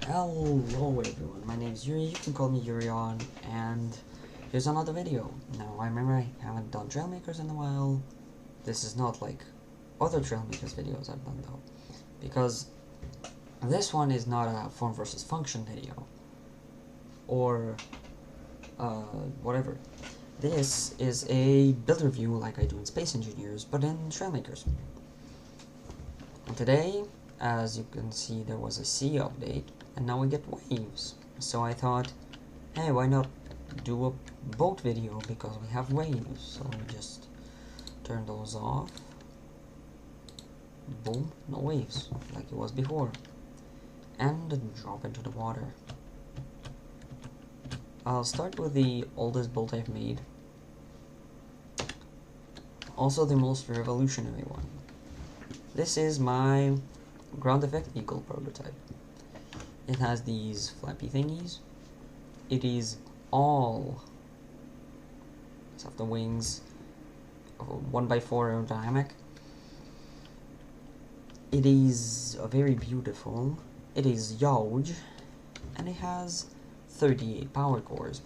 Hello everyone, my name is Yuri, you can call me Yurion, and here's another video. Now I remember I haven't done Trailmakers in a while. This is not like other Trailmakers videos I've done though, because this one is not a form versus function video, or whatever. This is a build review like I do in Space Engineers, but in Trailmakers. And today, as you can see, there was a sea update, and now we get waves. So I thought, hey, why not do a boat video, because we have waves. So we just turn those off. Boom, no waves, like it was before. And drop into the water. I'll start with the oldest boat I've made. Also the most revolutionary one. This is my ground effect eagle prototype. It has these flappy thingies. It is all, except the wings, 1x4 aerodynamic. It is very beautiful. It is huge, and it has 38 power cores.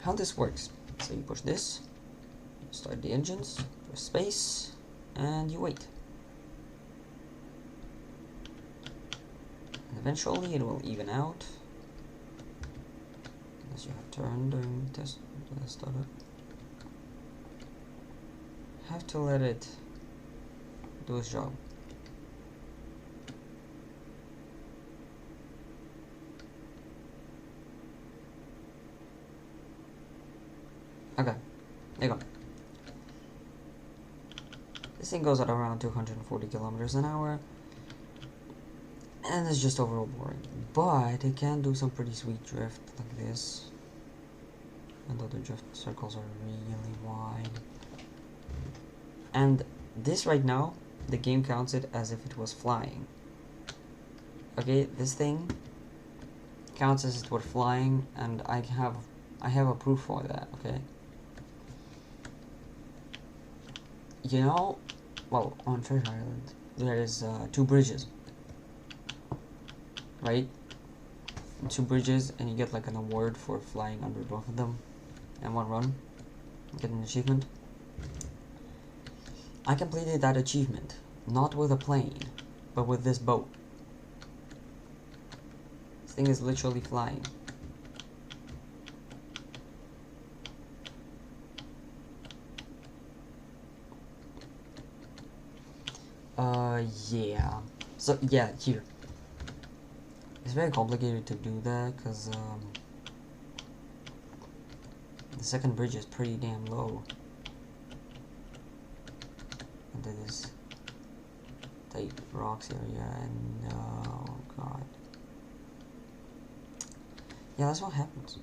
How this works? So you push this, start the engines, press space, and you wait. And eventually it will even out, unless you have turned during test startup. Have to let it do its job. Okay, there you go. This thing goes at around 240 kilometers an hour, and it's just overall boring. But it can do some pretty sweet drift like this. And other drift circles are really wide. And this right now, the game counts it as if it was flying. Okay, this thing counts as if it were flying, and I have a proof for that, okay? You know, well, on Treasure Island, there is 2 bridges, right? 2 bridges, and you get like an award for flying under both of them in one run. You get an achievement. I completed that achievement, not with a plane, but with this boat. This thing is literally flying. Yeah. So, yeah, here. It's very complicated to do that, because, the second bridge is pretty damn low. Into this tight rocks area, and, oh god. Yeah, that's what happens.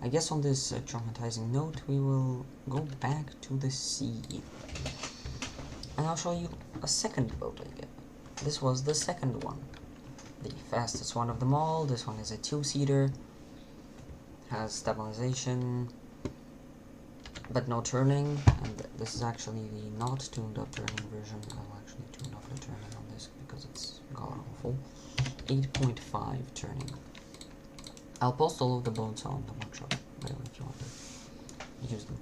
I guess on this traumatizing note, we will go back to the sea. And I'll show you a second boat I get. This was the second one. The fastest one of them all. This one is a 2-seater. Has stabilization, but no turning. And this is actually the not tuned up turning version. I'll actually tune up the turning on this because it's god awful. 8.5 turning. I'll post all of the boats on the workshop, by the way, if you want to use them.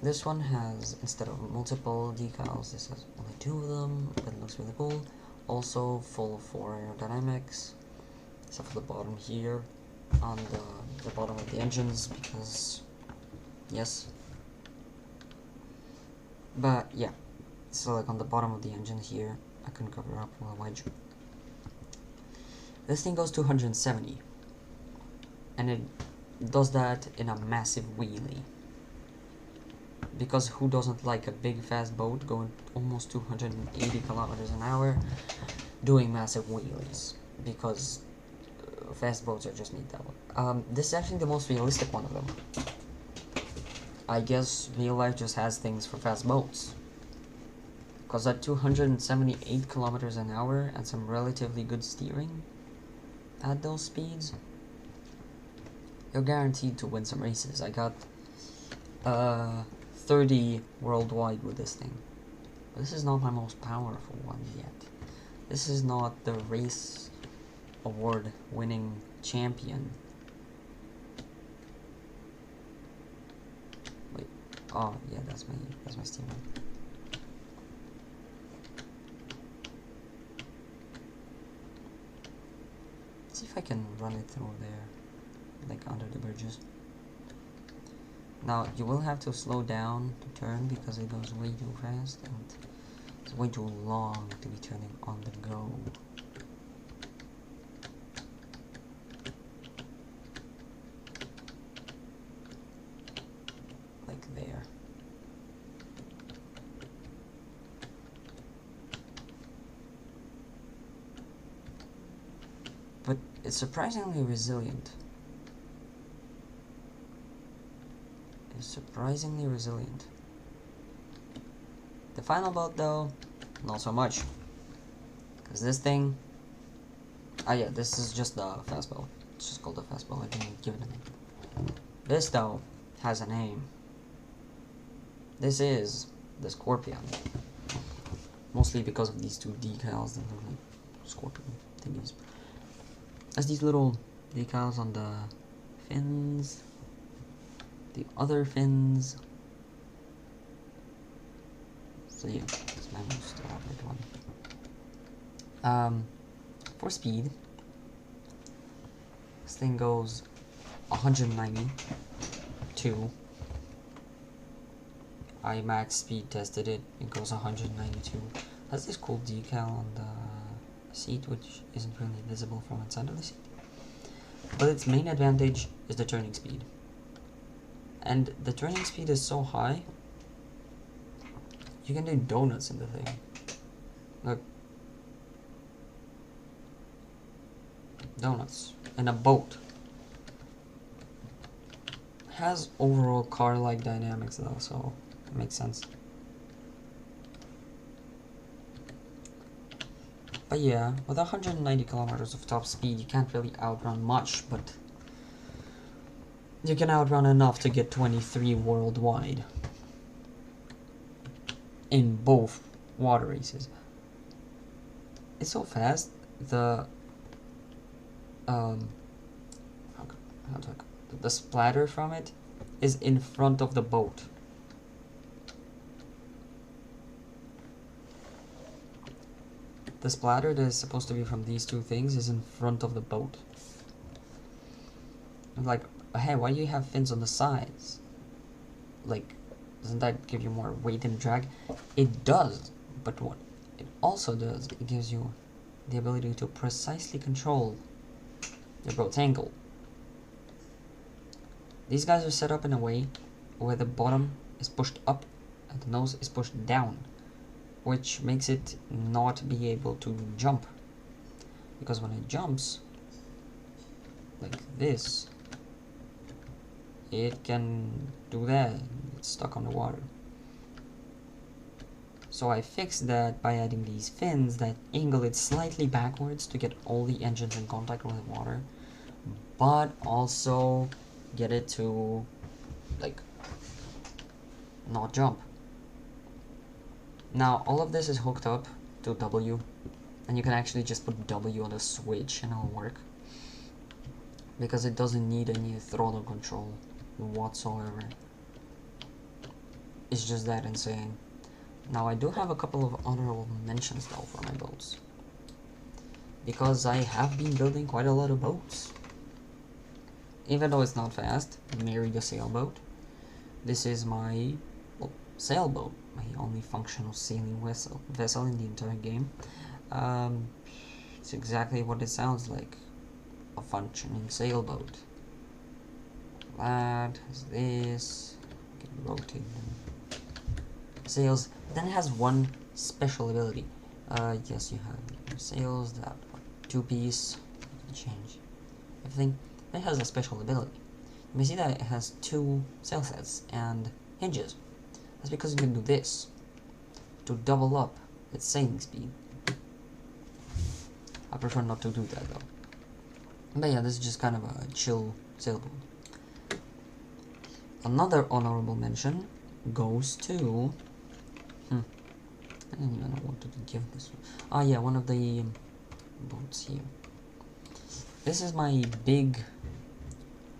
This one has, instead of multiple decals, this has only 2 of them, but it looks really cool. Also full of 4 aerodynamics, except for the bottom here, on the bottom of the engines, because, yes. But, yeah, so like on the bottom of the engine here, I couldn't cover up with a wedge. This thing goes 270. And it does that in a massive wheelie. Because who doesn't like a big fast boat going almost 280 kilometers an hour doing massive wheelies? Because fast boats are just made that way. This is actually the most realistic one of them. I guess real life just has things for fast boats. Because at 278 kilometers an hour and some relatively good steering at those speeds, you're guaranteed to win some races. I got 30 worldwide with this thing. This is not my most powerful one yet. This is not the race award winning champion. Wait. Oh yeah, that's my Steam one. Let's see if I can run it through there, like under the bridges. Now you will have to slow down to turn because it goes way too fast and it's way too long to be turning on the go. Like there. But it's surprisingly resilient. Surprisingly resilient. The final boat though, not so much. Because this thing... Ah yeah, this is just the fast boat. It's just called the fast boat, I didn't give it a name. This though, has a name. This is the Scorpion. Mostly because of these two decals that look like scorpion thingies. There's these little decals on the fins. The other fins. So yeah, it's my most elaborate one. For speed, this thing goes 192. I max speed tested it. It goes 192. Has this cool decal on the seat, which isn't really visible from inside of the seat. But its main advantage is the turning speed. And the turning speed is so high, you can do donuts in the thing. Look. Donuts. In a boat. Has overall car-like dynamics though, so it makes sense. But yeah, with 190 kilometers of top speed, you can't really outrun much, but you can outrun enough to get 23 worldwide in both water races. It's so fast. The the splatter from it is in front of the boat. The splatter that is supposed to be from these two things is in front of the boat. I'm like, hey, why do you have fins on the sides? Like, doesn't that give you more weight and drag? It does, but what it also does, it gives you the ability to precisely control your boat's angle. These guys are set up in a way where the bottom is pushed up and the nose is pushed down, which makes it not be able to jump. Because when it jumps, like this, it can do that. It's stuck on the water. So I fixed that by adding these fins that angle it slightly backwards to get all the engines in contact with the water, but also get it to, like, not jump. Now, all of this is hooked up to W, and you can actually just put W on the switch and it'll work. Because it doesn't need any throttle control whatsoever. It's just that insane. Now, I do have a couple of honorable mentions though for my boats. Because I have been building quite a lot of boats. Even though it's not fast, Mary the sailboat. This is my sailboat, my only functional sailing vessel in the entire game. It's exactly what it sounds like, a functioning sailboat. That is this. You can rotate them. Sails. Then it has one special ability. Yes, you have your sails that are two-piece. You can change everything. It has a special ability. You may see that it has two sail sets and hinges. That's because you can do this to double up its sailing speed. I prefer not to do that though. But yeah, this is just kind of a chill sailboat. Another honorable mention goes to don't even know what to give this one. Ah, yeah, one of the boats here. This is my big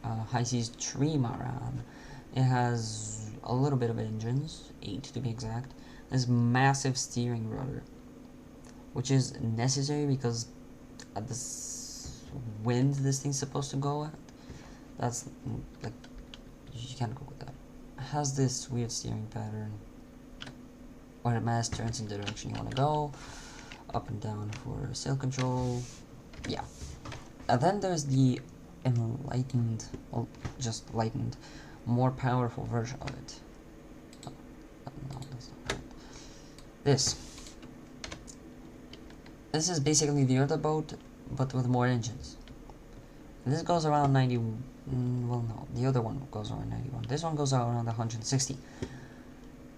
high seas trimaran. It has a little bit of engines, 8 to be exact. This massive steering rudder, which is necessary because at this wind this thing's supposed to go at, that's like, you can't go with that. It has this weird steering pattern where the mast turns in the direction you want to go, up and down for sail control. Yeah. And then there's the enlightened, well, just lightened, more powerful version of it. Oh, no, that's not right. This is basically the other boat, but with more engines. And this goes around 90. Well, no, the other one goes around 91. This one goes around 160.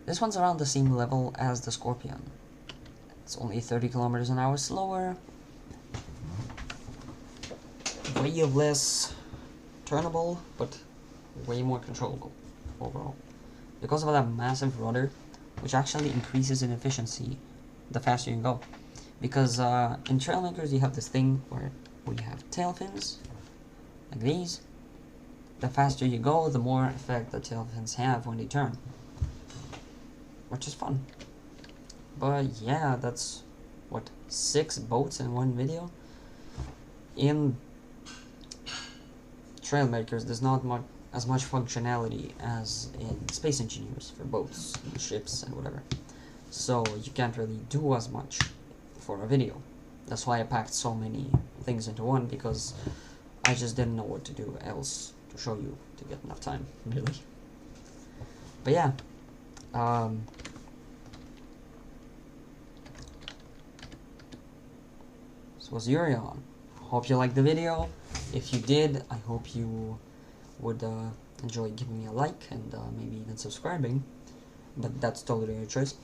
This one's around the same level as the Scorpion. It's only 30 kilometers an hour slower. Way less turnable, but way more controllable overall. Because of that massive rudder, which actually increases in efficiency the faster you go. Because in Trailmakers you have this thing where we have tail fins, like these. The faster you go, the more effect the tail fins have when they turn. Which is fun. But yeah, that's, what, 6 boats in one video? In Trailmakers, there's not as much functionality as in Space Engineers for boats and ships and whatever. So you can't really do as much for a video. That's why I packed so many things into one, because I just didn't know what to do else to show you to get enough time, really. But yeah, this was Urion. Hope you liked the video. If you did, I hope you would enjoy giving me a like and maybe even subscribing, but that's totally your choice.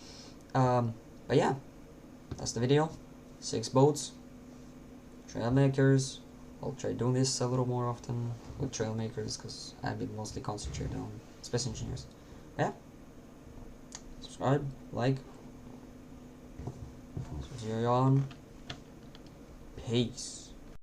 But yeah, that's the video. 6 boats, Trailmakers. I'll try doing this a little more often with Trailmakers because I've been mostly concentrated on Space Engineers. Yeah, subscribe, like. So, Urion. Peace.